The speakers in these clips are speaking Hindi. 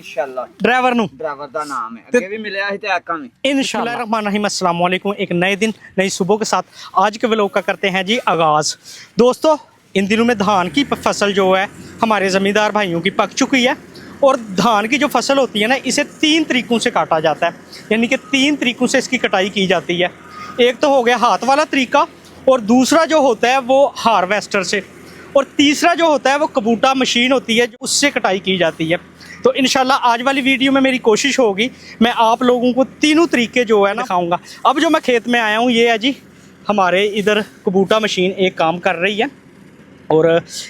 इंशाल्लाह ड्राइवर नू ड्राइवर दा नाम है अगे भी मिलया है ते आका में इंशाल्लाह रहमान रहीम। अस्सलाम वालेकुम। एक नए दिन नई सुबह के साथ आज के व्लॉग का करते हैं जी आगाज़। दोस्तों इन दिनों में धान की फसल जो है हमारे ज़मींदार भाइयों की पक चुकी है और धान की जो फसल होती है ना इसे 3 तरीक़ों से काटा जाता है, यानी कि 3 तरीक़ों से इसकी कटाई की जाती है। एक तो हो गया हाथ वाला तरीका और दूसरा जो होता है वो हार्वेस्टर से और तीसरा जो होता है वो कबूटा मशीन होती है उससे कटाई की जाती है। तो इंशाल्लाह आज वाली वीडियो में मेरी कोशिश होगी मैं आप लोगों को तीनों तरीके जो है ना दिखाऊंगा। अब जो मैं खेत में आया हूँ ये है जी हमारे इधर कबूटा मशीन एक काम कर रही है और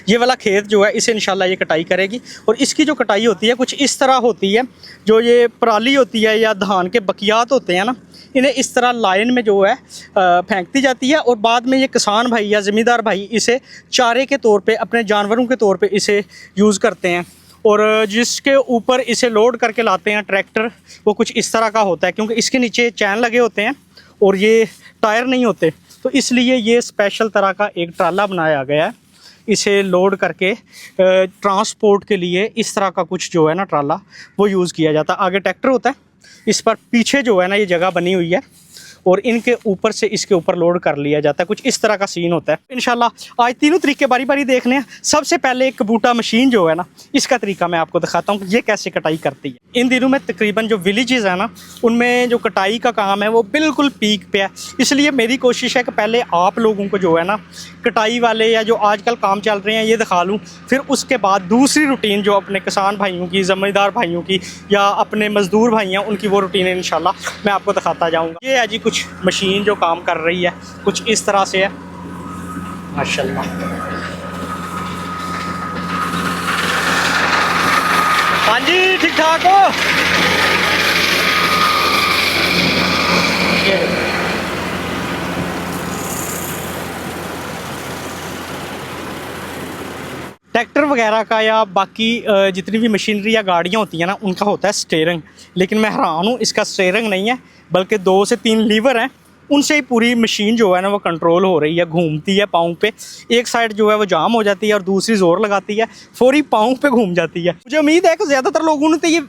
ये वाला खेत जो है इसे इंशाल्लाह ये कटाई करेगी। और इसकी जो कटाई होती है कुछ इस तरह होती है, जो ये पराली होती है या धान के बकियात होते हैं ना इन्हें इस तरह लाइन में जो है फेंकती जाती है और बाद में ये किसान भाई या ज़मींदार भाई इसे चारे के तौर पे अपने जानवरों के तौर पे इसे यूज़ करते हैं। और जिसके ऊपर इसे लोड करके लाते हैं ट्रैक्टर वो कुछ इस तरह का होता है, क्योंकि इसके नीचे चैन लगे होते हैं और ये टायर नहीं होते, तो इसलिए ये स्पेशल तरह का एक ट्राला बनाया गया है। इसे लोड करके ट्रांसपोर्ट के लिए इस तरह का कुछ जो है ना ट्राला वो यूज़ किया जाता है। आगे ट्रैक्टर होता है, इस पर पीछे जो है ना ये जगह बनी हुई है और इनके ऊपर से इसके ऊपर लोड कर लिया जाता है। कुछ इस तरह का सीन होता है। इंशाल्लाह आज तीनों तरीके बारी बारी देखने हैं। सबसे पहले एक कबूटा मशीन जो है ना इसका तरीका मैं आपको दिखाता हूँ कि ये कैसे कटाई करती है। इन दिनों में तकरीबन जो विलेजेस है ना उनमें जो कटाई का काम है वो बिल्कुल पीक पे है, इसलिए मेरी कोशिश है कि पहले आप लोगों को जो है ना कटाई वाले या जो आजकल काम चल रहे हैं ये दिखा लूँ, फिर उसके बाद दूसरी रूटीन जो अपने किसान भाइयों की, ज़मींदार भाइयों की या अपने मज़दूर भाई हैं उनकी वो रूटीन है इंशाल्लाह मैं आपको दिखाता जाऊँगा। ये है जी कुछ मशीन जो काम कर रही है, कुछ इस तरह से है माशाल्लाह। हाँ जी ठीक ठाक हो। ट्रैक्टर वगैरह का या बाकी जितनी भी मशीनरी या गाड़ियाँ होती हैं ना उनका होता है स्टीयरिंग, लेकिन मैं हैरान हूँ इसका स्टीयरिंग नहीं है बल्कि 2 से 3 लीवर हैं, उनसे ही पूरी मशीन जो है ना वो कंट्रोल हो रही है, घूमती है पाँव पे। एक साइड जो है वो जाम हो जाती है और दूसरी ज़ोर लगाती है, फौरी पाँव पे घूम जाती है। मुझे उम्मीद है कि ज़्यादातर लोगों ने तो ये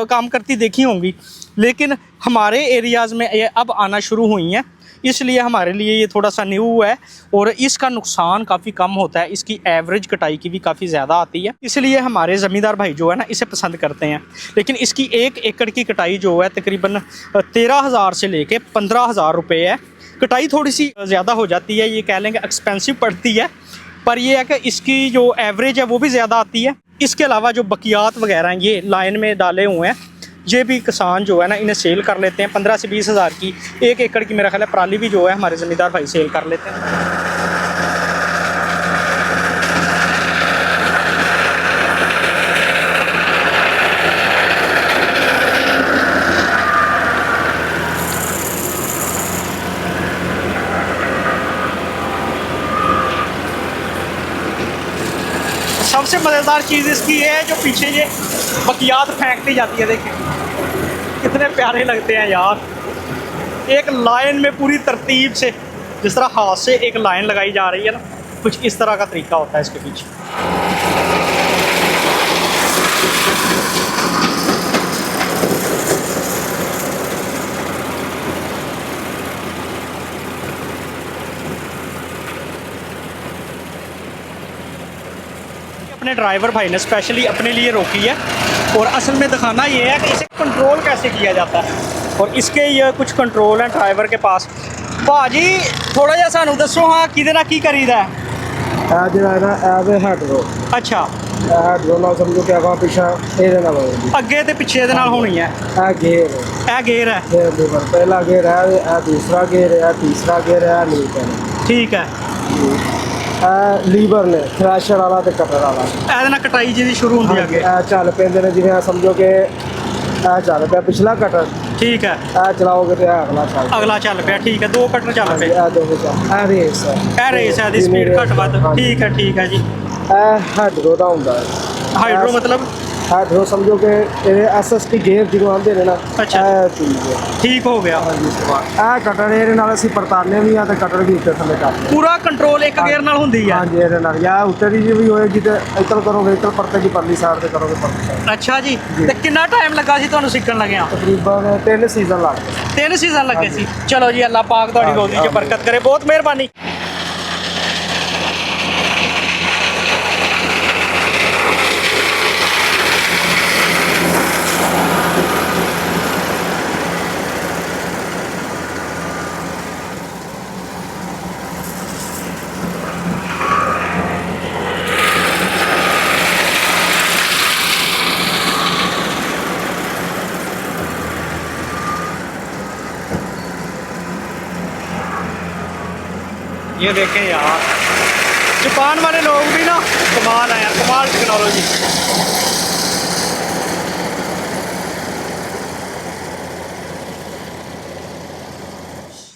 काम करती देखी होंगी, लेकिन हमारे एरियाज़ में ये अब आना शुरू हुई हैं, इसलिए हमारे लिए ये थोड़ा सा न्यू है और इसका नुकसान काफ़ी कम होता है। इसकी एवरेज कटाई की भी काफ़ी ज़्यादा आती है, इसलिए हमारे ज़मींदार भाई जो है ना इसे पसंद करते हैं। लेकिन इसकी 1 एकड़ की कटाई जो है तकरीबन 13,000 से लेके 15,000 रुपये है। कटाई थोड़ी सी ज़्यादा हो जाती है, ये कह लेंगे एक्सपेंसिव पड़ती है, पर यह है कि इसकी जो एवरेज है वो भी ज़्यादा आती है। इसके अलावा जो बकियात वगैरह हैं ये लाइन में डाले हुए हैं, ये भी किसान जो है ना इन्हें सेल कर लेते हैं 15 से 20 हज़ार की 1 एकड़ की। मेरा ख्याल है पराली भी जो है हमारे ज़मींदार भाई सेल कर लेते हैं। सबसे मज़ेदार चीज़ इसकी है जो पीछे ये बकियात फेंकती जाती है, देखिए कितने प्यारे लगते हैं यार। एक लाइन में पूरी तरतीब से जिस तरह हाथ से एक लाइन लगाई जा रही है ना, कुछ इस तरह का तरीका होता है इसके पीछे। अपने ड्राइवर भाई ने स्पेशली अपने लिए रोकी है और असल में दिखाना ये है कि इसे कंट्रोल कैसे किया जाता है और इसके ये कुछ कंट्रोल हैं ड्राइवर के पास। भाजी थोड़ा जिहा सानू दसो हाँ किहदे नाल की करीदा है? अच्छा अगे ते पिछे दे नाल होनी है। ए गेयर है, पहला गेयर है, दूसरा गेयर है, तीसरा गेयर है, ठीक है। लीवर ने थ्रैशर वाला ते कटर वाला ਇਹਦੇ ਨਾਲ ਕਟਾਈ ਜਿਹਦੀ ਸ਼ੁਰੂ ਹੁੰਦੀ ਹੈ ਅੱਗੇ ਚੱਲ ਪੈਂਦੇ ਨੇ, ਜਿਵੇਂ ਸਮਝੋ ਕਿ ਇਹ ਚੱਲ ਪਿਆ ਪਿਛਲਾ ਕਟਰ, ਠੀਕ ਹੈ, ਇਹ ਚਲਾਓਗੇ ਤੇ ਅਗਲਾ ਚੱਲ ਪਿਆ, ਠੀਕ ਹੈ। 2 ਕਟਰ ਚੱਲ ਪਏ, ਇਹ ਦੋਵੇਂ ਇਹ ਰੇਸ ਹੈ, ਇਹਦੀ ਸਪੀਡ ਘੱਟ ਵੱਧ, ਠੀਕ ਹੈ ਜੀ। ਇਹ ਹਾਈਡਰੋ ਦਾ ਹੁੰਦਾ ਹੈ। ਹਾਈਡਰੋ ਮਤਲਬ ਆ ਜੋ ਸਮਝੋ ਕਿ ਇਹ ਐਸਐਸਟੀ ਗੇਅਰ ਜਦੋਂ ਆਉਂਦੇ ਨੇ ਨਾ ਅੱਛਾ। ਇਹ ਚੀਜ਼ ਹੈ। ਠੀਕ ਹੋ ਗਿਆ। ਹਾਂਜੀ ਇਹ ਕਟਰ ਇਹਦੇ ਨਾਲ ਅਸੀਂ ਪਰਤਾਨੇ ਵੀ ਆ ਤੇ ਕਟਰ ਵੀ ਉੱਤੇ ਥੱਲੇ ਕਰਦੇ ਪੂਰਾ ਕੰਟਰੋਲ ਇੱਕ ਗੇਅਰ ਨਾਲ ਹੁੰਦੀ ਹੈ। ਹਾਂਜੀ ਇਹਦੇ ਨਾਲ ਜਾਂ ਉੱਤੇ ਦੀ ਵੀ ਹੋਏਗੀ ਤੇ ਇੱਧਰ ਕਰੋਗੇ ਇੱਧਰ ਪਰਤੇ ਦੀ ਪਰਲੀ ਸਾਈਡ ਤੇ ਕਰੋਗੇ ਪਰਲੀ ਸਾਈਡ। ਅੱਛਾ ਜੀ। ਤੇ ਕਿੰਨਾ ਟਾਈਮ ਲੱਗਾ ਸੀ ਤੁਹਾਨੂੰ ਸਿੱਖਣ ਲੱਗਿਆ? ਤਕਰੀਬਨ 3 ਸੀਜ਼ਨ ਲੱਗ ਗਏ। 3 ਸੀਜ਼ਨ ਲੱਗੇ ਸੀ। ਚਲੋ ਜੀ, ਅੱਲਾਹ ਪਾਕ ਤੁਹਾਡੀ ਰੋਜ਼ੀ 'ਚ ਬਰਕਤ ਕਰੇ, ਬਹੁਤ ਮਿਹਰਬਾਨੀ। ये देखें यार, जापान वाले लोग भी ना कमाल है यार, कमाल टेक्नोलॉजी।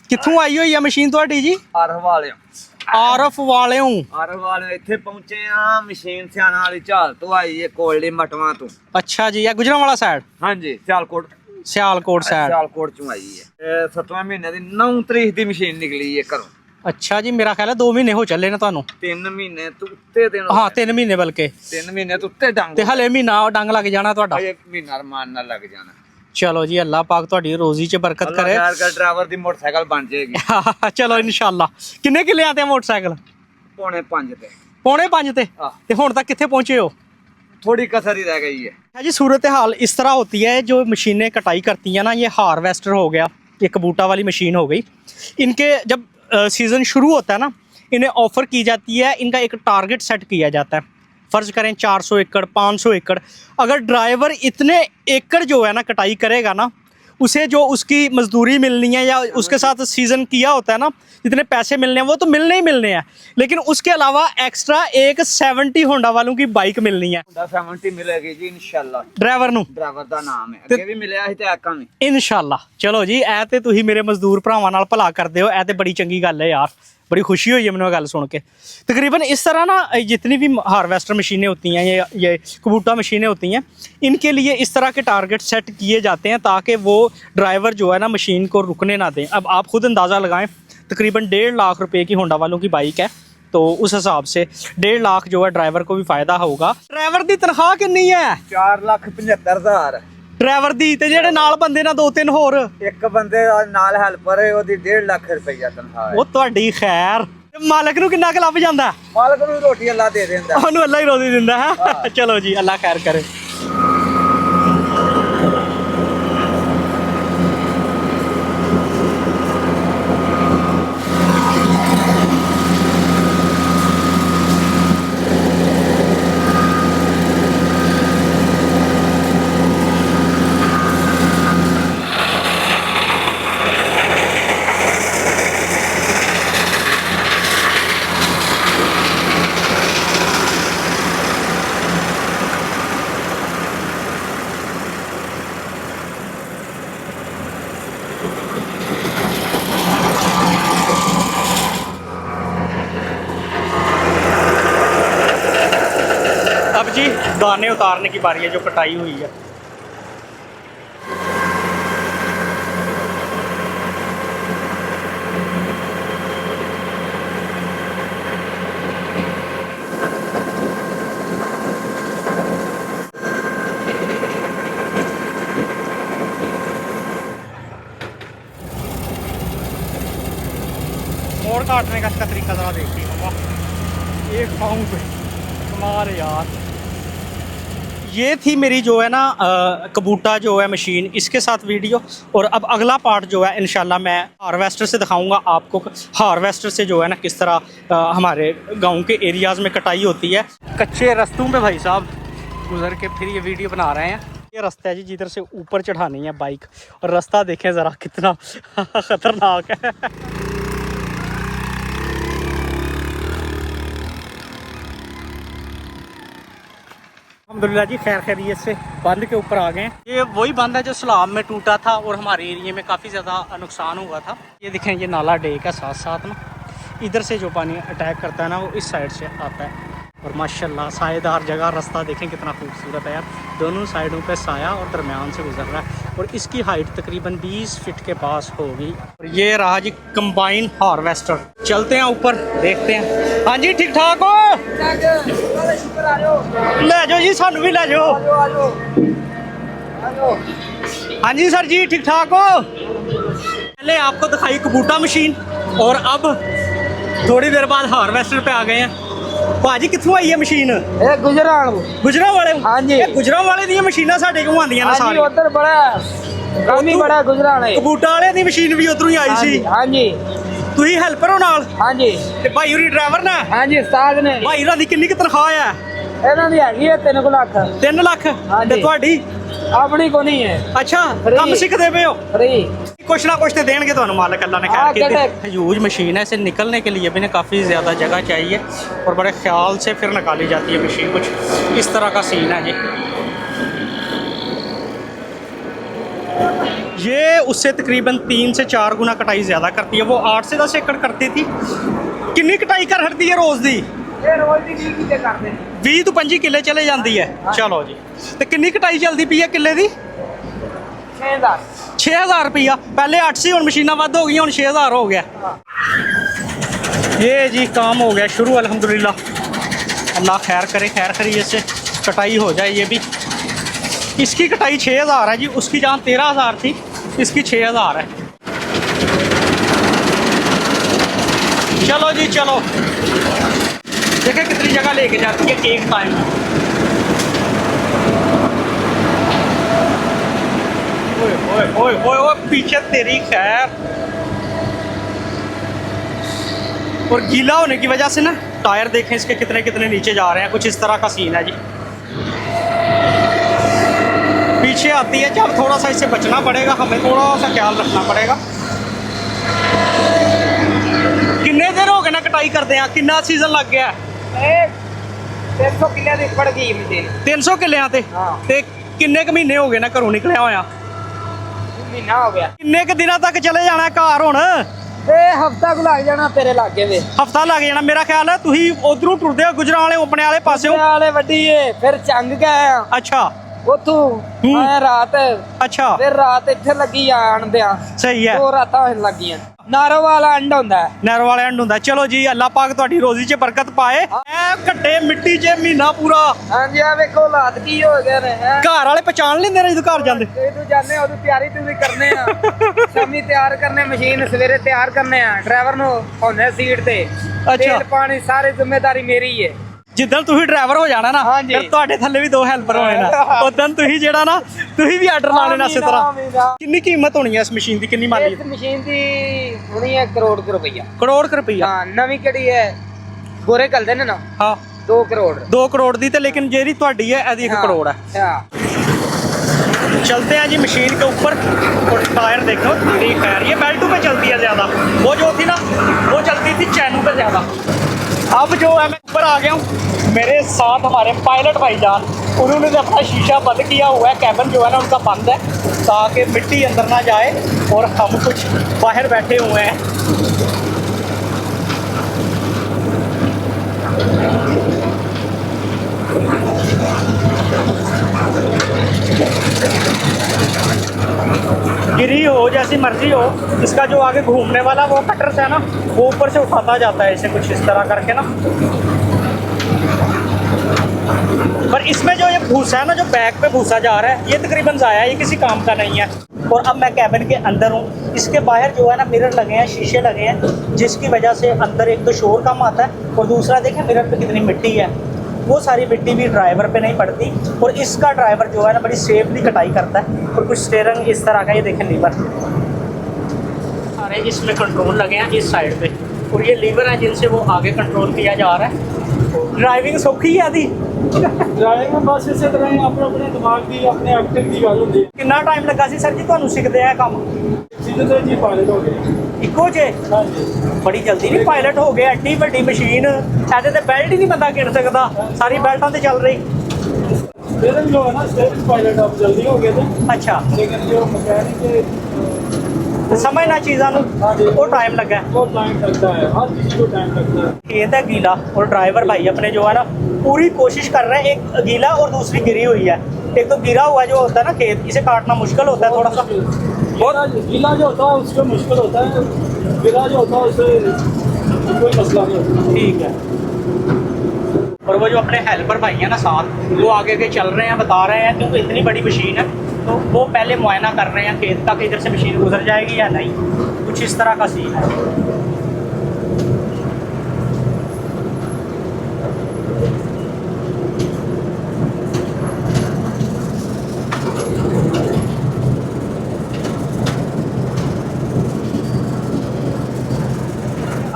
कित्थों आई हुई है मशीन ਤੁਹਾਡੀ ਜੀ? ਆਰਫ ਵਾਲਿਓ ਆਰਫ ਵਾਲਿਓ। ਆਰਫ ਵਾਲਿਓ ਇੱਥੇ ਪਹੁੰਚੇ ਆ, ਮਸ਼ੀਨ ਸਿਆਣਾ ਵਾਲੀ ਝਾਲ ਤੋਂ ਆਈ ਹੈ, ਕੋਲਡੀ ਮਟਵਾ ਤੋਂ। ਅੱਛਾ ਜੀ, ਇਹ ਗੁਜਰਾਂਵਾਲਾ ਸਾਈਡ? ਹਾਂਜੀ, ਸਿਆਲਕੋਟ। ਸਿਆਲਕੋਟ ਸਾਈਡ। ਸਿਆਲਕੋਟ ਚੋਂ ਆਈ ਹੈ। 7ਵੇਂ ਮਹੀਨੇ ਦੀ 9 ਤਰੀਕ ਦੀ ਮਸ਼ੀਨ ਨਿਕਲੀ ਹੈ ਘਰੋਂ। ਅੱਛਾ ਜੀ, ਮੇਰਾ ਖਿਆਲ ਹੈ 2 ਮਹੀਨੇ ਹੋ ਚੱਲੇ ਨੇ ਤੁਹਾਨੂੰ। 3 ਮਹੀਨੇ ਤੋਂ ਉੱਤੇ ਦਿਨ। ਹਾਂ 3 ਮਹੀਨੇ ਬਲਕਿ 3 ਮਹੀਨੇ ਤੋਂ ਉੱਤੇ ਡੰਗ ਤੇ ਹਲੇ ਮਹੀਨਾ ਡੰਗ ਲੱਗ ਜਾਣਾ ਤੁਹਾਡਾ। ਅਜੇ ਮਹੀਨਾ ਰਮਾਨ ਨਾਲ ਲੱਗ ਜਾਣਾ। ਚਲੋ ਜੀ, ਅੱਲਾਹ ਪਾਕ ਤੁਹਾਡੀ ਰੋਜ਼ੀ 'ਚ ਬਰਕਤ ਅੱਲਾਹ ਕਰੇ। ਖੈਰ ਕਰ, ਡਰਾਈਵਰ ਦੀ ਮੋਟਰਸਾਈਕਲ ਬਣ ਜਾਏਗੀ। ਚਲੋ ਇਨਸ਼ਾਅੱਲਾ। ਕਿੰਨੇ ਕਿੱਲੇ ਆਤੇ ਮੋਟਰਸਾਈਕਲ? 4.5 ਤੇ। 4.5 ਤੇ? हाँ। ਤੇ ਹੁਣ ਤੱਕ ਕਿੱਥੇ ਪਹੁੰचे हो? थोड़ी कसर ही रह गई है जी। सूरत हाल इस तरह होती है, जो मशीनें कटाई करती हैं ना, ये हार्वेस्टर हो गया, ये कबूटा वाली मशीन हो गई। इनके जब सीज़न शुरू होता है ना, इन्हें ऑफ़र की जाती है, इनका एक टारगेट सेट किया जाता है। फ़र्ज़ करें 400 एकड़ 500 एकड़, अगर ड्राइवर इतने एकड़ जो है ना कटाई करेगा ना, उसे जो उसकी मजदूरी मिलनी है या उसके साथ सीज़न किया होता है ना, जितने पैसे मिलने हैं वो तो मिलने ही मिलने हैं, लेकिन उसके अलावा एक्स्ट्रा एक 70 होंडा वालों की बाइक मिलनी है। 70 मिलेगी जी इंशाल्लाह। ड्राइवर नू? ड्राइवर ਦਾ ਨਾਮ ਹੈ, ਅੱਗੇ ਵੀ ਮਿਲਿਆ ਸੀ ਤੇ ਆਕਾਂ ਵੀ ਇਨਸ਼ਾਅੱਲਾ। ਚਲੋ ਜੀ, ਇਹ ਤੇ ਤੁਸੀਂ ਮੇਰੇ ਮਜ਼ਦੂਰ ਭਰਾਵਾਂ ਨਾਲ ਭਲਾ ਕਰਦੇ ਹੋ, ਇਹ ਤੇ ਬੜੀ ਚੰਗੀ ਗੱਲ ਹੈ यार, बड़ी खुशी हुई है मैंने गल सुन के। तकरीबन इस तरह ना जितनी भी हार्वेस्टर मशीनें होती हैं, ये कबूटा मशीनें होती हैं, इनके लिए इस तरह के टारगेट सेट किए जाते हैं ताकि वो ड्राइवर जो है ना मशीन को रुकने ना दें। अब आप खुद अंदाज़ा लगाएं, तकरीबन 1.5 लाख रुपए की होंडा वालों की बाइक है, तो उस हिसाब से 1.5 लाख जो है ड्राइवर को भी फ़ायदा होगा। ड्राइवर की तनख्वाह कितनी है? 4,75,000। ड्राइवर दी ते जेड़े नाल बंदे ना 2-3 होर? ਇੱਕ ਬੰਦੇ ਨਾਲ ਹੈਲਪਰ ਹੈ, ਉਹਦੀ 1.5 ਲੱਖ ਰੁਪਈਆ ਤਨਖਾਹ ਹੈ। ਉਹ ਤੁਹਾਡੀ ਖੈਰ। ਮਾਲਕ ਨੂੰ ਕਿੰਨਾ ਕੁ ਲੱਭ ਜਾਂਦਾ? ਮਾਲਕ ਨੂੰ ਰੋਟੀ ਅੱਲਾ ਦੇ ਦਿੰਦਾ, ਉਹਨੂੰ ਅੱਲਾ ਹੀ ਰੋਜ਼ੀ ਦਿੰਦਾ ਹੈ। ਚਲੋ ਜੀ, ਅੱਲਾ ਖੈਰ ਕਰੇ। अब जी दाने उतारने की बारी है, जो कटाई हुई है। और काटने का इसका तरीका ज़रा देखिए मामा, एक पाँव पे कमाल है यार। ये थी मेरी जो है ना कबूटा जो है मशीन, इसके साथ वीडियो। और अब अगला पार्ट जो है इंशाल्लाह मैं हार्वेस्टर से दिखाऊंगा आपको। हार्वेस्टर से जो है ना किस तरह हमारे गांव के एरियाज़ में कटाई होती है। कच्चे रास्तों पे भाई साहब गुजर के फिर ये वीडियो बना रहे हैं। ये रास्ता है जी जिधर से ऊपर चढ़ानी है बाइक, और रास्ता देखें ज़रा कितना ख़तरनाक है। अल्हम्दुलिल्लाह जी, खैर खैरियत से बंद के ऊपर आ गए। ये वही बंद है जो सलाब में टूटा था और हमारे एरिया में काफ़ी ज़्यादा नुकसान हुआ था। ये देखें, ये नाला डेक है साथ साथ ना, इधर से जो पानी अटैक करता है ना वो इस साइड से आता है। और माशाल्लाह साएदार जगह, रास्ता देखें कितना खूबसूरत है यार। दोनों साइडों पे साया और दरमियान से गुजर रहा है और इसकी हाइट तकरीबन 20 फीट के पास होगी। और ये रहा जी कंबाइन हार्वेस्टर। चलते हैं ऊपर, देखते हैं। हाँ जी, ठीक ठाक हो? ले जाओ जी, सानू भी ले जाओ। हाँ जी सर जी, ठीक ठाक हो? पहले आपको दिखाई कबूटा मशीन और अब थोड़ी देर बाद हार्वेस्टर पे आ गए हैं। भाजी कित्थों आई है मशीन? ਇਹ ਗੁਜਰਾਂ गुजरा वाले? हाँ जी। गुजरा वाले दी मशीनां साडे कोल आंदियां ने ਹਾਂਜੀ सारी। ਉਧਰ ਬੜਾ ਕੰਮ ਹੀ ਬੜਾ ਗੁਜਰਾਂ ਵਾਲੇ। कबूटा वाले दी मशीन भी उधरों ही आई सी। ਹਾਂਜੀ ਤੁਸੀਂ ਹੈਲਪਰ ਹੋ ਨਾਲ? ਹਾਂਜੀ ਤੇ ਭਾਈ ਹੋਰੀ ਡਰਾਈਵਰ ਨੇ? ਹਾਂਜੀ ਉਸਤਾਦ ਨੇ। ਭਾਈ ਹੋਰਾਂ ਦੀ ਕਿੰਨੀ ਕੁ ਤਨਖਾਹ ਹੈ? ਇਹਨਾਂ ਦੀ ਹੈਗੀ ਹੈ 3 ਲੱਖ। 3 ਲੱਖ? ਹਾਂਜੀ। ਤੇ ਤੁਹਾਡੀ? ਆਪਣੀ ਕੋ ਨਹੀਂ ਹੈ। ਅੱਛਾ, Free। ਕੰਮ ਸਿੱਖਦੇ ਪਏ ਹੋ? फ्री कुछ ना कुछ तो देंगे तो मालिक अल्लाह ने हाँ, खैर क्या की। यूज मशीन है, इसे निकलने के लिए भी ना काफ़ी ज़्यादा जगह चाहिए और बड़े ख्याल से फिर निकाली जाती है मशीन। कुछ इस तरह का सीन है जी। ये उससे तकरीबन 3 से 4 गुना कटाई ज़्यादा करती है। वो 8 से 10 एकड़ करती थी। कितनी कटाई कर हटती है रोज़ दी? ਇਹ ਰੋਜ਼ ਦੀ 20 ਕਿੱਲੇ ਕਰਦੇ ਨੇ। 20 ਤੋਂ 25 ਕਿੱਲੇ ਚਲੇ ਜਾਂਦੀ ਹੈ। ਚਲੋ ਜੀ, ਤੇ ਕਿੰਨੀ ਕਟਾਈ ਚੱਲਦੀ ਪਈ ਹੈ ਕਿੱਲੇ ਦੀ? 6000 6000 रुपया। पहले 8 ਸੀ, ਹੁਣ ਮਸ਼ੀਨਾਂ ਵੱਧ ਹੋ ਗਈਆਂ, ਹੁਣ 6000 ਹੋ ਗਿਆ। ये जी काम हो गया शुरू अल्हम्दुलिल्लाह। अल्लाह खैर करे, खैर खैरियत से कटाई हो जाए। ये भी इसकी कटाई 6000 है जी, उसकी जहाँ 13000 थी, इसकी 6000 है। चलो जी चलो, देखें कितनी जगह लेके जाती है एक टाइम में। ओए ओए ओए ओए ओए, पीछे तेरी खैर। और गीला होने की वजह से ना टायर देखें इसके कितने कितने नीचे जा रहे हैं। कुछ इस तरह का सीन है जी। पीछे आती है जब थोड़ा सा इससे बचना पड़ेगा, हमें थोड़ा सा ख्याल रखना पड़ेगा। किन्ने देर हो गए ना कटाई करते हैं? किन्ना सीजन लग गया? 300 ਕਿੱਲੇ ਦੀ ਪੜ ਗਈ ਮਸ਼ੀਨ। 300 ਕਿੱਲਿਆਂ ਤੇ? ਹਾਂ। ਤੇ ਕਿੰਨੇ ਕੁ ਮਹੀਨੇ ਹੋ ਗਏ ਨਾ ਘਰੋਂ ਨਿਕਲਿਆ ਹੋਇਆ? ਮਹੀਨਾ ਹੋ ਗਿਆ। ਕਿੰਨੇ ਕੁ ਦਿਨਾਂ ਤੱਕ ਚਲੇ ਜਾਣਾ ਘਰ ਹੁਣ? ਇਹ ਹਫਤਾ ਕੁ ਲੱਗ ਜਾਣਾ ਤੇਰੇ ਲਾਗੇ ਵੇ। ਹਫਤਾ ਲੱਗ ਜਾਣਾ ਮੇਰਾ ਖਿਆਲ ਹੈ। ਤੁਸੀਂ ਉਧਰੋਂ ਟੁਰਦੇ ਹੋ ਗੁਜਰਾਂ ਵਾਲੇ ਆਪਣੇ ਵਾਲੇ ਪਾਸਿਓਂ? ਵਾਲੇ ਵੱਡੀ ਏ, ਫਿਰ ਚੰਗ ਗਏ ਆ ਅੱਛਾ ਉਥੋਂ ਆਏ ਰਾਤ। ਅੱਛਾ, ਫਿਰ ਰਾਤ ਇੱਥੇ ਲੱਗੀ ਆਣ ਦਿਆਂ। ਸਹੀ ਹੈ। 2 ਰਾਤਾਂ ਹੋਣ ਲੱਗੀਆਂ। ਨਾਰੋ ਵਾਲਾ ਅੰਡ ਹੁੰਦਾ ਹੈ। ਨਹਿਰ ਵਾਲੇ ਐਂਡ ਹੁੰਦਾ। ਚਲੋ ਜੀ, ਅੱਲਾਹ ਪਾਕ ਤੁਹਾਡੀ ਰੋਜ਼ੀ 'ਚ ਬਰਕਤ ਪਾਏ। ਐ ਘੱਟੇ ਮਿੱਟੀ 'ਚ ਮਹੀਨਾ ਪੂਰਾ। ਹਾਂਜੀ ਆ ਵੇਖੋ ਹਾਲਾਤ ਕੀ ਹੋ ਗਏ ਨੇ। ਹੈਂ। ਘਰ ਵਾਲੇ ਪਛਾਣ ਲੈਂਦੇ ਨੇ ਜਦੋਂ ਘਰ ਜਾਂਦੇ? ਜਦੋਂ ਜਾਂਦੇ ਉਹਦੀ ਤਿਆਰੀ ਤੁਸੀਂ ਕਰਨੇ ਆ। ਸ਼ਾਮੀ ਤਿਆਰ ਕਰਨੇ ਮਸ਼ੀਨ, ਸਵੇਰੇ ਤਿਆਰ ਕਰਨੇ ਆ। ਡਰਾਈਵਰ ਨੂੰ ਹੁੰਦੇ ਸੀਟ ਤੇ। ਅੱਛਾ। ਤੇਲ ਪਾਣੀ ਸਾਰੀ ਜ਼ਿੰਮੇਵਾਰੀ ਮੇਰੀ ਹੈ। ਜਿੱਦਣ ਤੁਸੀਂ ਡਰਾਈਵਰ ਹੋ ਜਾਣਾ ਨਾ, ਹਾਂਜੀ। ਫਿਰ ਤੁਹਾਡੇ ਥੱਲੇ ਵੀ 2 ਹੈਲਪਰ ਹੋਣੇ ਨਾ। ਉਦੋਂ ਤੁਸੀਂ ਜਿਹੜਾ ਨਾ, ਤੁਸੀਂ ਵੀ ਆਰਡਰ ਲਾ ਲੈਣਾ ਇਸੇ ਤਰ੍ਹਾਂ। ਕਿੰਨੀ ਕੀਮਤ ਹੋਣੀ ਹੈ ਇਸ ਮਸ਼ੀਨ ਦੀ? ਕਿੰਨੀ ਮਾਲੀ? ਇਸ ਮਸ਼ੀਨ ਦੀ ਹੋਣੀ ਹੈ ਕਰੋੜ ਰੁਪਈਆ। ਕਰੋੜ ਰੁਪਈਆ? ਹਾਂ, ਨਵੀਂ ਕਿਹੜੀ ਹੈ ਗੋਰੇ ਕਲਦੇ ਨੇ ਨਾ। ਹਾਂ, 2 ਕਰੋੜ। 2 ਕਰੋੜ ਦੀ। ਤੇ ਲੇਕਿन ਜਿਹੜੀ ਤੁਹਾਡੀ ਹੈ ਇਹਦੀ 1 ਕਰੋੜ है। चलते हैं जी मशीन के ऊपर और टायर देखो तेरी खैर। ये बेल्टों पे चलती है ज़्यादा, वो जो थी ना वो चलती थी चैनों पे ज़्यादा। अब जो है मैं ऊपर आ गया हूँ। मेरे साथ हमारे पायलट भाईजान, उन्होंने तो अपना शीशा बंद किया हुआ है। कैबिन जो है ना उनका बंद है ताकि मिट्टी अंदर ना जाए और हम कुछ बाहर बैठे हुए हैं। गिरी हो जैसी मर्जी हो, इसका जो आगे घूमने वाला वो कटर से है ना, वो ऊपर से उठाता जाता है इसे कुछ इस तरह करके ना। पर इसमें जो ये भूसा है ना, जो बैक पे भूसा जा रहा है, ये तकरीबन ज़ाया है, ये किसी काम का नहीं है। और अब मैं कैबिन के अंदर हूँ। इसके बाहर जो है ना मिरर लगे हैं, शीशे लगे हैं, जिसकी वजह से अंदर एक तो शोर कम आता है और दूसरा देखें मिरर पे कितनी मिट्टी है। वो सारी मिट्टी भी ड्राइवर पे नहीं पड़ती। और इसका ड्राइवर जो है ना बड़ी सेफली कटाई करता है। और कुछ स्टीयरिंग इस तरह का, ये देखें लीवर सारे इसमें कंट्रोल लगे हैं इस साइड पे, और ये लीवर हैं जिनसे वो आगे कंट्रोल किया जा रहा है। ड्राइविंग सौखी है आदि ਡਰਾਈਵਿੰਗ ਬਸ ਇਸੇ ਤਰ੍ਹਾਂ ਹੀ ਆਪਣੇ ਦਿਮਾਗ ਦੀ ਆਪਣੇ ਐਕਟਿਵ ਦੀ ਗੱਲ ਹੁੰਦੀ ਹੈ। ਕਿੰਨਾ ਟਾਈਮ ਲੱਗਾ ਸੀ ਸਰ ਜੀ ਤੁਹਾਨੂੰ ਸਿੱਖਦੇ ਆ ਕੰਮ? ਸਿੱਧੇ ਤੇ ਜੀ ਪਾਇਲਟ ਹੋ ਗਏ। ਇੱਕੋ ਜੇ? ਹਾਂਜੀ। ਬੜੀ ਜਲਦੀ ਨਹੀਂ ਪਾਇਲਟ ਹੋ ਗਏ? ਐਡੀ ਵੱਡੀ ਮਸ਼ੀਨ, ਇਹਦੇ ਤੇ ਬੈਲਟ ਹੀ ਨਹੀਂ ਬੰਦਾ ਗਿਣ ਸਕਦਾ, ਸਾਰੀ ਬੈਲਟਾਂ ਤੇ ਚੱਲ ਰਹੀ। ਸਟੀਅਰਿੰਗ ਜੋ ਹੈ ਨਾ, ਸਟੀਅਰਿੰਗ ਪਾਇਲਟ ਆਪ ਜਲਦੀ ਹੋ ਗਏ थे। अच्छा, ਲੇਕਿਨ ਜੋ ਮਕੈਨਿਕ समझना चीज़ों वो टाइम लगा है। वो टाइम लगता है, हर किसी को टाइम लगता है। खेत है गीला और ड्राइवर भाई अपने जो है ना पूरी कोशिश कर रहे हैं। एक गीला और दूसरी गिरी हुई है, एक तो गिरा हुआ जो होता है ना खेत, इसे काटना मुश्किल होता है थोड़ा सा। गीला जो होता है उसको मुश्किल होता है, गिला जो होता है उससे कोई मसला नहीं होता। ठीक है। और वो जो अपने हेल्पर भाई हैं ना साथ, वो आगे के चल रहे हैं, बता रहे हैं क्योंकि इतनी बड़ी मशीन है तो वो पहले मुआयना कर रहे हैं खेत का कि इधर से मशीन गुजर जाएगी या नहीं, कुछ इस तरह का सीन है।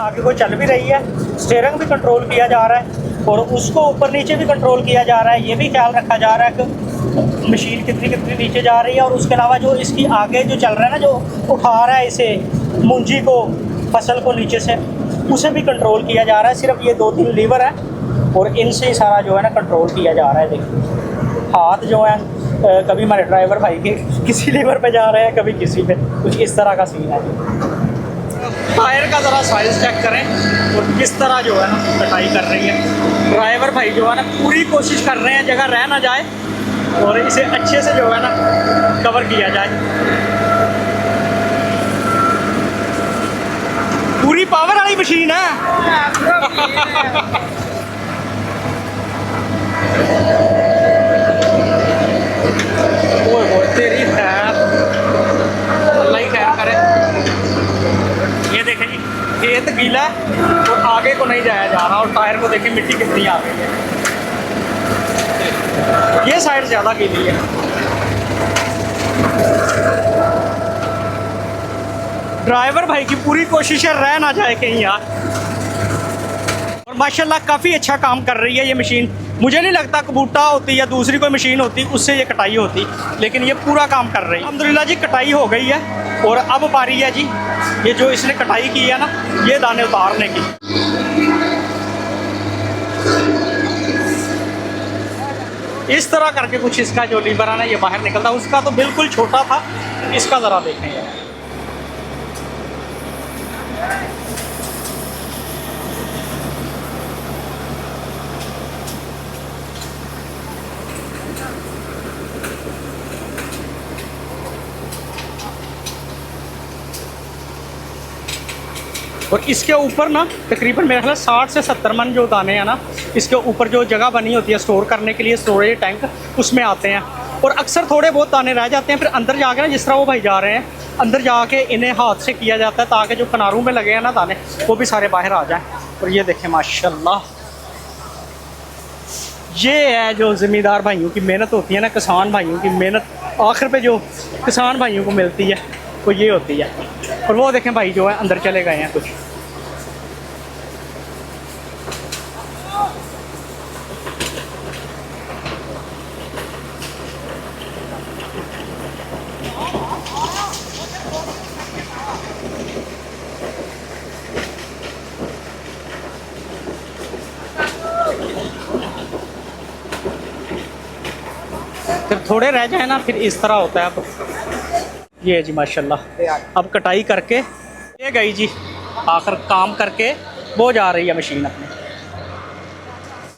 आगे को चल भी रही है, स्टीयरिंग भी कंट्रोल किया जा रहा है और उसको ऊपर नीचे भी कंट्रोल किया जा रहा है। ये भी ख्याल रखा जा रहा है कि मशीन कितनी कितनी नीचे जा रही है। और उसके अलावा जो इसकी आगे जो चल रहा है ना, जो उठा रहा है इसे मुंजी को, फसल को नीचे से, उसे भी कंट्रोल किया जा रहा है। सिर्फ ये 2-3 लीवर है और इनसे ही सारा जो है ना कंट्रोल किया जा रहा है। देखिए हाथ जो है कभी हमारे ड्राइवर भाई के किसी लीवर पे जा रहे हैं, कभी किसी पे, कुछ इस तरह का सीन है। टायर का ज़रा साइज चेक करें और किस तरह जो है ना कटाई कर रही है। ड्राइवर भाई जो है ना पूरी कोशिश कर रहे हैं जगह रह ना जाए और इसे अच्छे से जो है ना कवर किया जाए। पूरी पावर वाली मशीन है। ओए तेरी खैर, अल्लाह ही खैर करे। ये देखें जी, खेत गीला है और आगे को नहीं जाया जा रहा और टायर को देखें मिट्टी कितनी आ गई है। ये साइड ज़्यादा गीली है। ड्राइवर भाई की पूरी कोशिश है रह ना जाए कहीं यार। और माशाल्लाह काफ़ी अच्छा काम कर रही है ये मशीन। मुझे नहीं लगता कबूटा होती या दूसरी कोई मशीन होती उससे ये कटाई होती, लेकिन ये पूरा काम कर रही है। अल्हम्दुलिल्लाह जी कटाई हो गई है और अब बारी है जी ये जो इसने कटाई की है ना, ये दाने उतारने की। इस तरह करके कुछ इसका जो लीवर है ना ये बाहर निकलता, उसका तो बिल्कुल छोटा था, इसका ज़रा देखें। और इसके ऊपर ना तकरीबन मेरे ख्याल 60 से 70 मन जो दाने हैं ना, इसके ऊपर जो जगह बनी होती है स्टोर करने के लिए, स्टोरेज टैंक, उसमें आते हैं। और अक्सर थोड़े बहुत दाने रह जाते हैं, फिर अंदर जाके ना जिस तरह वो भाई जा रहे हैं अंदर जाके इन्हें हाथ से किया जाता है ताकि जो किनारों में लगे हैं ना दाने वो भी सारे बाहर आ जाएं। और ये देखें माशाल्लाह, ये है जो ज़मींदार भाइयों की मेहनत होती है ना, किसान भाइयों की मेहनत आखिर पे जो किसान भाइयों को मिलती है वो ये होती है। और वो देखें भाई जो है अंदर चले गए हैं कुछ। फिर थोड़े रह जाए ना फिर इस तरह होता है। अब ये जी माशाल्लाह अब कटाई करके ये गई जी, आखिर काम करके वो जा रही है मशीन अपनी।